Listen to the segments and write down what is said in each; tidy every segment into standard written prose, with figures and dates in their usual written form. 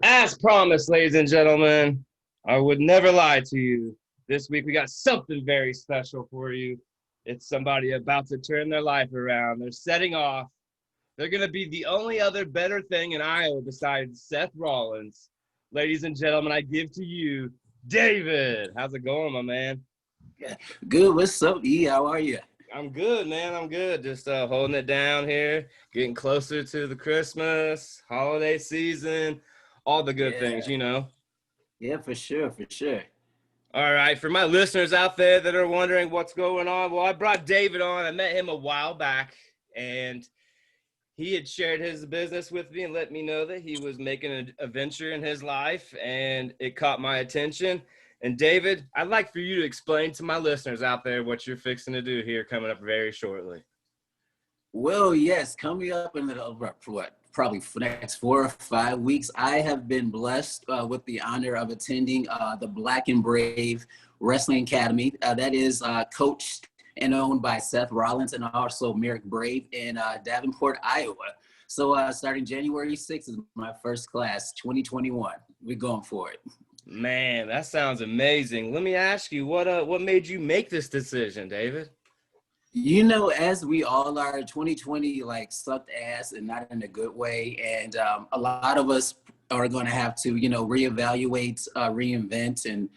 As promised, ladies and gentlemen, I would never lie to you. This week we got something very special for you. It's somebody about to turn their life around. They're setting off. They're going to be the only other better thing in Iowa besides Seth Rollins. Ladies and gentlemen, I give to you David. How's it going, my man? Good. What's up, E? How are you? I'm good, man. I'm good. Just holding it down here, getting closer to the Christmas, holiday season, all the good things, Yeah. you know. Yeah, for sure, for sure. All right, for my listeners out there that are wondering what's going on, well, I brought David on. I met him a while back, and he had shared his business with me and let me know that he was making a venture in his life, and it caught my attention. And David, I'd like for you to explain to my listeners out there what you're fixing to do here coming up very shortly. Well, yes, coming up in probably for the next 4 or 5 weeks, I have been blessed with the honor of attending the Black and Brave Wrestling Academy. That is coached and owned by Seth Rollins and also Merrick Brave in Davenport, Iowa. So starting January 6th is my first class, 2021. We're going for it. Man, that sounds amazing. Let me ask you, what made you make this decision, David? You know, as we all are, 2020 like sucked ass and not in a good way. And a lot of us are going to have to, reevaluate, reinvent, and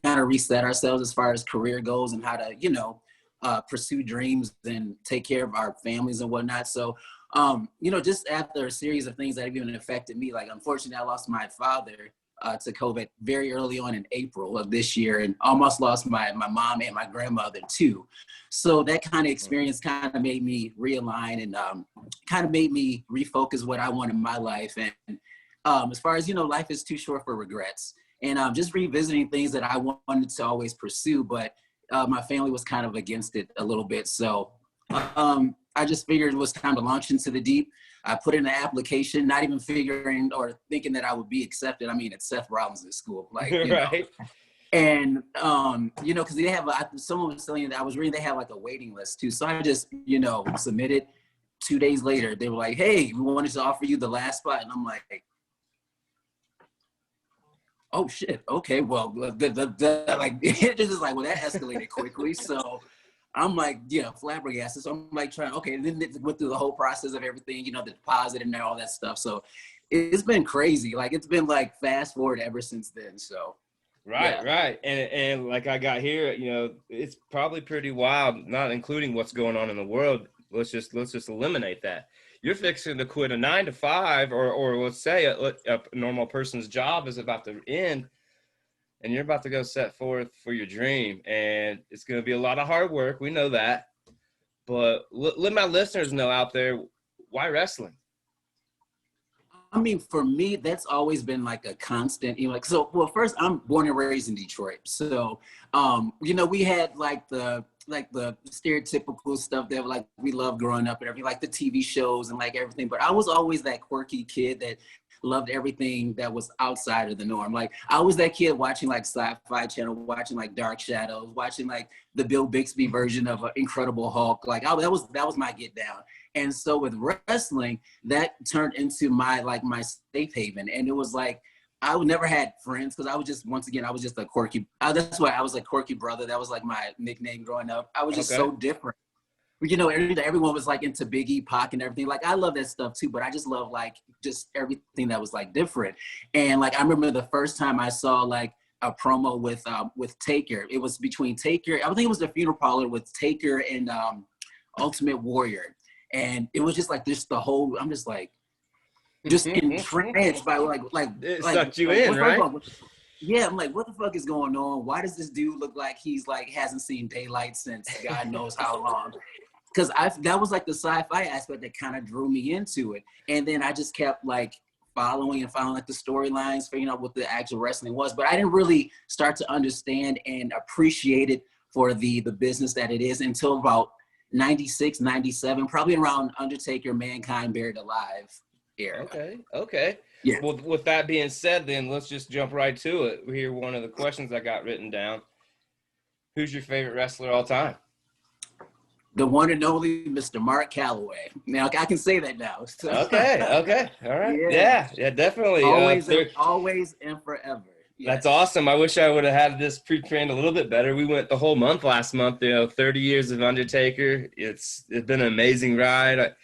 kind of reset ourselves as far as career goes and how to, pursue dreams and take care of our families and whatnot. So, just after a series of things that have even affected me, like unfortunately, I lost my father to COVID very early on in April of this year, and almost lost my mom and my grandmother too. So that kind of experience kind of made me realign and kind of made me refocus what I want in my life. And as far as, life is too short for regrets. And just revisiting things that I wanted to always pursue, but my family was kind of against it a little bit. So I just figured it was time to launch into the deep. I put in an application, not even figuring or thinking that I would be accepted. I mean, it's Seth Rollins' school, like, Right. And, because they have, someone was telling me that I was reading, they have like a waiting list too. So I just, submitted. 2 days later, they were like, hey, we wanted to offer you the last spot. And I'm like, oh shit. Okay. Well, like, it just is like, well, that escalated quickly. So I'm like, flabbergasted. So I'm like okay. And then it went through the whole process of everything, the deposit and all that stuff. So it's been crazy. Like it's been like fast forward ever since then. So. Right, Yeah. right. And like I got here, it's probably pretty wild, not including what's going on in the world. Let's just eliminate that. You're fixing to quit a 9 to 5, or let's say a normal person's job is about to end, and you're about to go set forth for your dream. And it's going to be a lot of hard work. We know that. But let my listeners know out there, why wrestling? I mean, for me, that's always been like a constant, well, first I'm born and raised in Detroit. So, we had like the stereotypical stuff that like we loved growing up and everything, like the TV shows and like everything. But I was always that quirky kid that loved everything that was outside of the norm. Like I was that kid watching like Sci-Fi Channel, watching like Dark Shadows, watching like the Bill Bixby version of Incredible Hulk. Like that was my get down. And so with wrestling, that turned into my safe haven. And it was like, I never had friends because I was just a quirky, that's why I was a quirky brother. That was like my nickname growing up. I was just Okay. so different. Everyone was like into Biggie, Pac and everything. Like I love that stuff too, but I just love like just everything that was like different. And like, I remember the first time I saw like a promo with Taker. It was between Taker, I think it was the Funeral Parlor with Taker and Ultimate Warrior. And it was just like this, I'm just like, just entranced by It sucked you in, first right? of all, yeah, I'm like, what the fuck is going on? Why does this dude look like he's like hasn't seen daylight since God knows how long? Because that was like the sci-fi aspect that kind of drew me into it. And then I just kept like following like the storylines, figuring out what the actual wrestling was. But I didn't really start to understand and appreciate it for the business that it is until about 96, 97, probably around Undertaker, Mankind, Buried Alive era. Okay. Yeah. Well, with that being said, then let's just jump right to it. Here, one of the questions I got written down. Who's your favorite wrestler all time? The one and only Mr. Mark Calloway. Now I can say that now. So, Okay. All right. yeah, Yeah, definitely. always and forever. That's Yes. awesome. I wish I would have had this pre-trained a little bit better. We went the whole month last month, 30 years of Undertaker. It's been an amazing ride.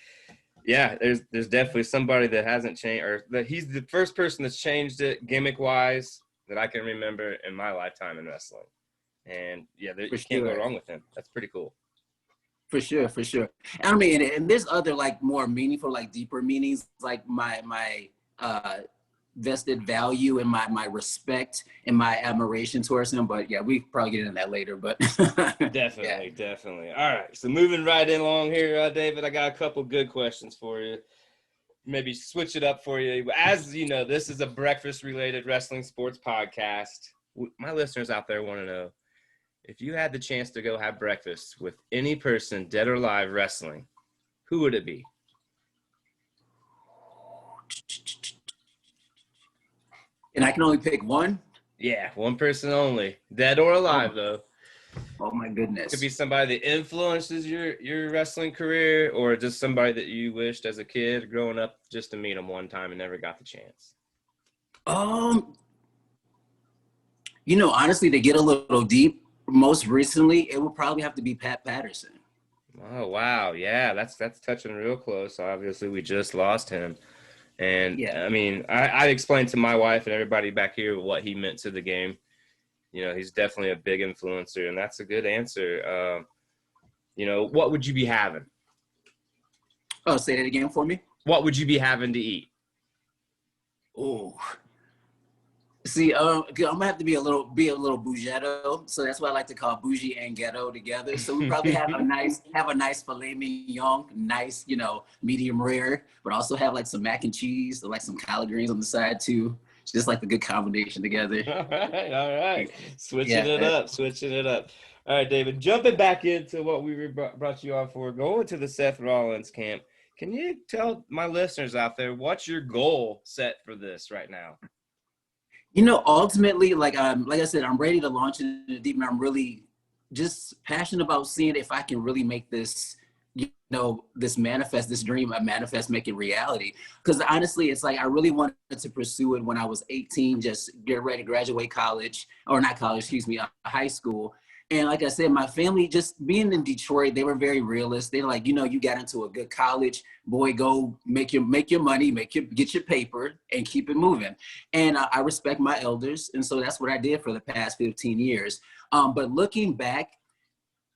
Yeah, there's definitely somebody that hasn't changed, or that he's the first person that's changed it gimmick wise that I can remember in my lifetime in wrestling. And yeah, For you can't go sure. wrong with him. That's pretty cool. For sure, for sure. I mean, and there's other like more meaningful, like deeper meanings, like my vested value and my respect and my admiration towards him. But yeah, we probably get into that later. But yeah. Definitely. All right. So moving right in along here, David, I got a couple good questions for you. Maybe switch it up for you. As you know, this is a breakfast-related wrestling sports podcast. My listeners out there want to know, if you had the chance to go have breakfast with any person, dead or alive, wrestling, who would it be? And I can only pick one. Yeah, one person only, dead or Oh alive, my, though. oh my Could goodness. be somebody that influences your wrestling career, or just somebody that you wished as a kid growing up just to meet them one time and never got the chance. Um, honestly, to get a little deep, most recently, it would probably have to be Pat Patterson. Oh wow, yeah, that's touching real close. Obviously, we just lost him, and Yeah. I mean, I explained to my wife and everybody back here what he meant to the game. He's definitely a big influencer, and that's a good answer. What would you be having? Oh, say that again for me. What would you be having to eat? Oh, see, I'm gonna have to be a little bougetto, so that's why I like to call bougie and ghetto together. So we probably have a nice filet mignon, nice, medium rare, but also have like some mac and cheese, or like some collard greens on the side too. It's just like the good combination together. All right. Switching it Yeah. up, switching it up. All right, David, jumping back into what we brought you on for, going to the Seth Rollins camp. Can you tell my listeners out there what's your goal set for this right now? Ultimately, like I said, I'm ready to launch into the deep, and I'm really just passionate about seeing if I can really make this, this dream, a manifest, make it reality. Because honestly, it's like I really wanted to pursue it when I was 18, just get ready to graduate college, or not college, excuse me, high school. And like I said, my family, just being in Detroit, they were very realist. They're like, you got into a good college, boy, go make your money, get your paper, and keep it moving. And I respect my elders, and so that's what I did for the past 15 years. But looking back,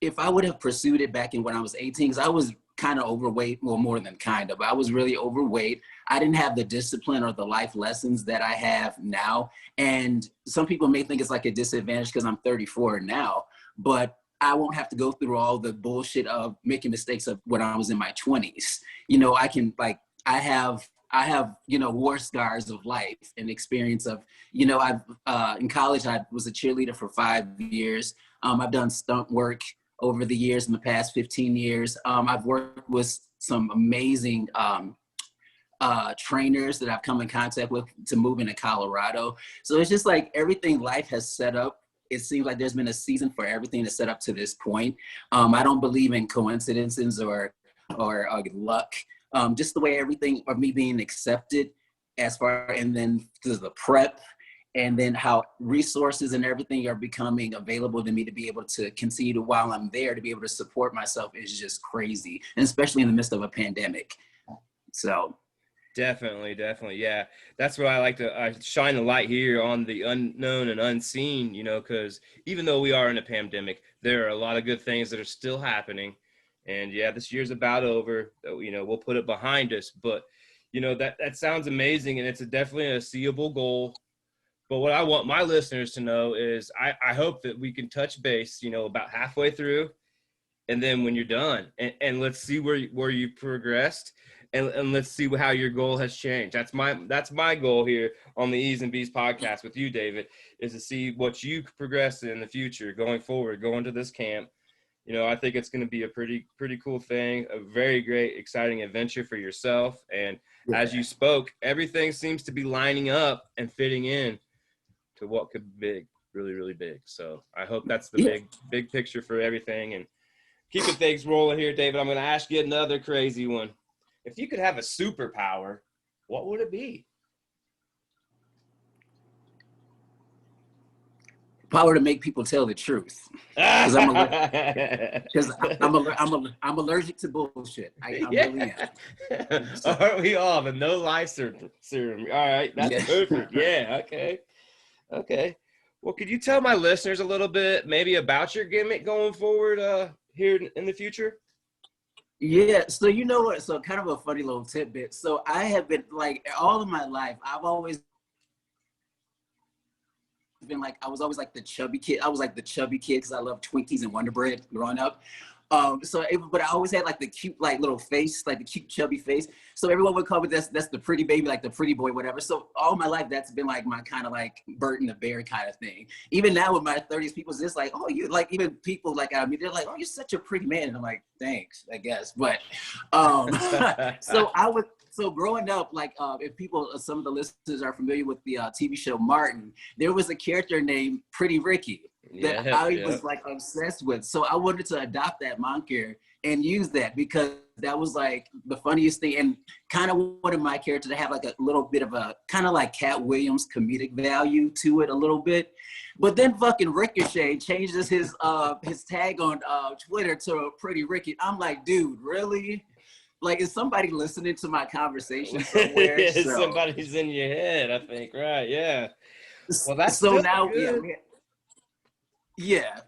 if I would have pursued it back in when I was 18, because I was kind of overweight, well, more than kind of, I was really overweight. I didn't have the discipline or the life lessons that I have now. And some people may think it's like a disadvantage because I'm 34 now, but I won't have to go through all the bullshit of making mistakes of when I was in my 20s. I can I have war scars of life and experience of I've in college I was a cheerleader for 5 years. I've done stunt work over the years in the past 15 years. I've worked with some amazing trainers that I've come in contact with to move into Colorado. So it's just like everything life has set up. It seems like there's been a season for everything to set up to this point. I don't believe in coincidences or luck. Just the way everything of me being accepted as far, and then the prep, and then how resources and everything are becoming available to me to be able to continue to, while I'm there, to be able to support myself is just crazy. And especially in the midst of a pandemic. So. Definitely. Yeah. That's why I like to shine the light here on the unknown and unseen, because even though we are in a pandemic, there are a lot of good things that are still happening. And yeah, this year's about over. We'll put it behind us. But, that sounds amazing. And it's definitely a seeable goal. But what I want my listeners to know is I hope that we can touch base, about halfway through. And then when you're done, and let's see where you progressed, and let's see how your goal has changed. That's my goal here on the E's and B's podcast with you, David, is to see what you progress in the future going forward, going to this camp. I think it's going to be a pretty cool thing, a very great, exciting adventure for yourself. And as you spoke, everything seems to be lining up and fitting in to what could be big, really, really big. So I hope that's the Yeah. big picture for everything. And keeping things rolling here, David, I'm going to ask you another crazy one. If you could have a superpower, what would it be? Power to make people tell the truth. Because I'm allergic to bullshit. I really am. So, Aren't we all? The no lie serum. All right, that's yeah. perfect. Yeah, okay. Well, could you tell my listeners a little bit maybe about your gimmick going forward here in the future? Yeah, so you know what? So kind of a funny little tidbit. So I have been like all of my life, I've always been like, I was always like the chubby kid. I was like the chubby kid because I love Twinkies and Wonder Bread growing up. But I always had like the cute, like little face, like the cute chubby face. So everyone would call me that's the pretty baby, like the pretty boy, whatever. So all my life, that's been like my kind of like Bert and the Bear kind of thing. Even now in my 30s, people's just like, oh, you like, even people like, I mean, they're like, oh, you're such a pretty man. And I'm like, thanks, I guess. But so growing up, like if people, some of the listeners are familiar with the TV show Martin, there was a character named Pretty Ricky that I was like obsessed with. So I wanted to adopt that moniker and use that because that was like the funniest thing and kind of wanted my character to have like a little bit of a kind of like Cat Williams comedic value to it a little bit. But then fucking Ricochet changes his tag on Twitter to Pretty Ricky. I'm like, dude, really? Like, is somebody listening to my conversation somewhere? Yeah, somebody's in your head, I think, right? Yeah. Well, that's so still now, good. yeah.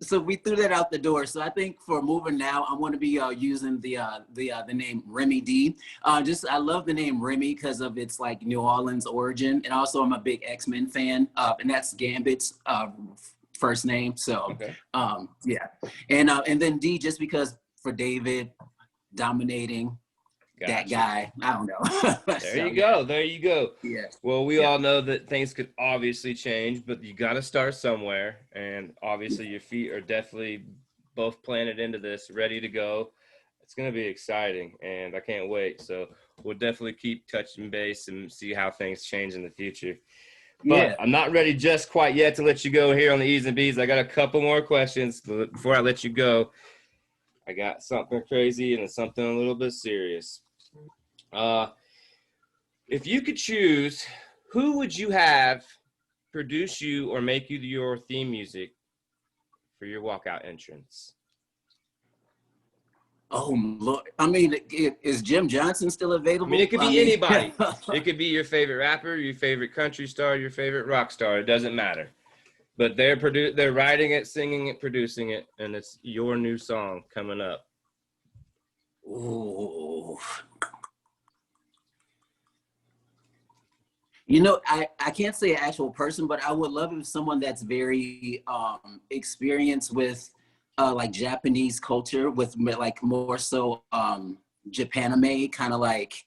So we threw that out the door. So I think for moving now, I'm going to be using the name Remy D. I love the name Remy because of its like New Orleans origin, and also I'm a big X-Men fan, and that's Gambit's first name. So Okay. yeah, and then D just because for David. Dominating that guy. I don't know. There you go. Yeah. Well, we all know that things could obviously change, but you got to start somewhere. And obviously your feet are definitely both planted into this, ready to go. It's going to be exciting and I can't wait. So we'll definitely keep touching base and see how things change in the future. But I'm not ready just quite yet to let you go here on the E's and B's. I got a couple more questions before I let you go. I got something crazy and something a little bit serious. If you could choose, who would you have produce you or make you your theme music for your walkout entrance? Oh, Lord. I mean, is Jim Johnson still available? I mean, it could be anybody. It could be your favorite rapper, your favorite country star, your favorite rock star. It doesn't matter. But they're writing it, singing it, producing it, and it's your new song coming up. Ooh. You know, I can't say an actual person, but I would love if someone that's very experienced with like Japanese culture, with like more so Japanime, kind of like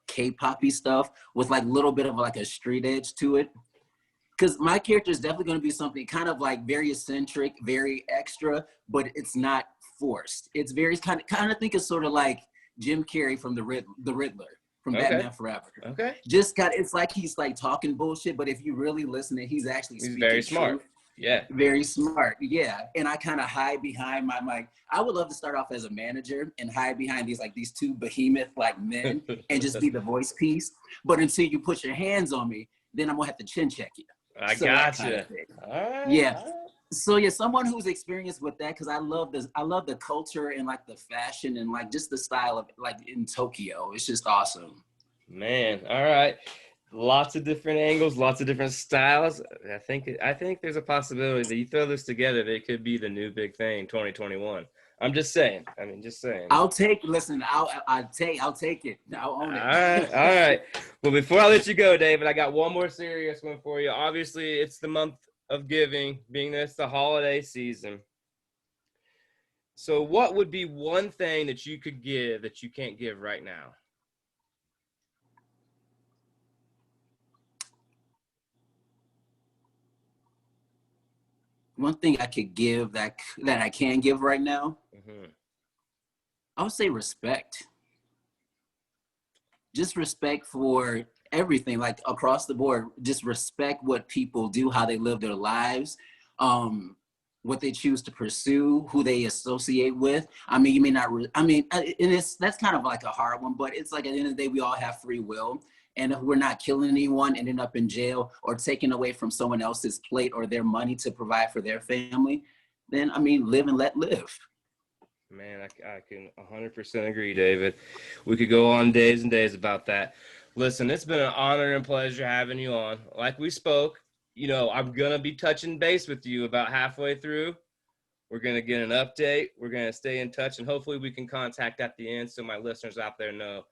K-poppy stuff, with like a little bit of like a street edge to it. Because my character is definitely going to be something kind of like very eccentric, very extra, but it's not forced. It's very kind of think it's sort of like Jim Carrey from the Riddler from Batman Forever. Okay. Just it's like he's like talking bullshit, but if you really listen, he's actually speaking very smart. Truth. Yeah. Very smart. Yeah. And I kind of hide behind I would love to start off as a manager and hide behind these two behemoth like men and just be the voice piece. But until you put your hands on me, then I'm gonna have to chin check you. I gotcha. Kind of all right. Yeah. So yeah, someone who's experienced with that, because I love the culture and like the fashion and like just the style of like in Tokyo. It's just awesome. Man, all right. Lots of different angles, lots of different styles. I think there's a possibility that you throw this together, that it could be the new big thing 2021. I'm just saying. I'll take it. I'll own it. All right. Well, before I let you go, David, I got one more serious one for you. Obviously, it's the month of giving, being that it's the holiday season. So what would be one thing that you could give that you can't give right now? One thing I could give that I can give right now, I would say respect. Just respect for everything, like across the board. Just respect what people do, how they live their lives. what they choose to pursue, who they associate with. I mean, you may not, and that's kind of like a hard one, but it's like at the end of the day, we all have free will. And if we're not killing anyone, ending up in jail, or taking away from someone else's plate or their money to provide for their family, then I mean, live and let live. Man, I can 100% agree, David. We could go on days and days about that. Listen, it's been an honor and pleasure having you on. Like we spoke, you know, I'm going to be touching base with you about halfway through. We're going to get an update. We're going to stay in touch, and hopefully we can contact at the end so my listeners out there know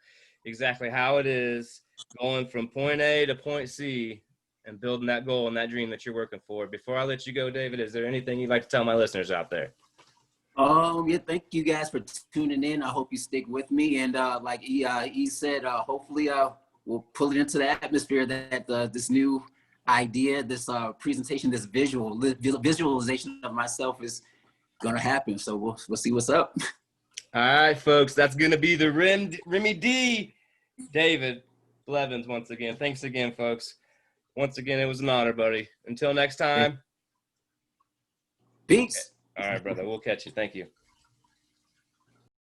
exactly how it is going from point A to point C and building that goal and that dream that you're working for. Before I let you go, David, is there anything you'd like to tell my listeners out there? Yeah, thank you guys for tuning in. I hope you stick with me. And like he said, hopefully we'll pull it into the atmosphere that this new idea, this presentation, this visualization of myself is gonna happen. So we'll see what's up. All right, folks, that's going to be the Remy D. David Blevins once again. Thanks again, folks. Once again, it was an honor, buddy. Until next time. Peace. All right, brother. We'll catch you. Thank you.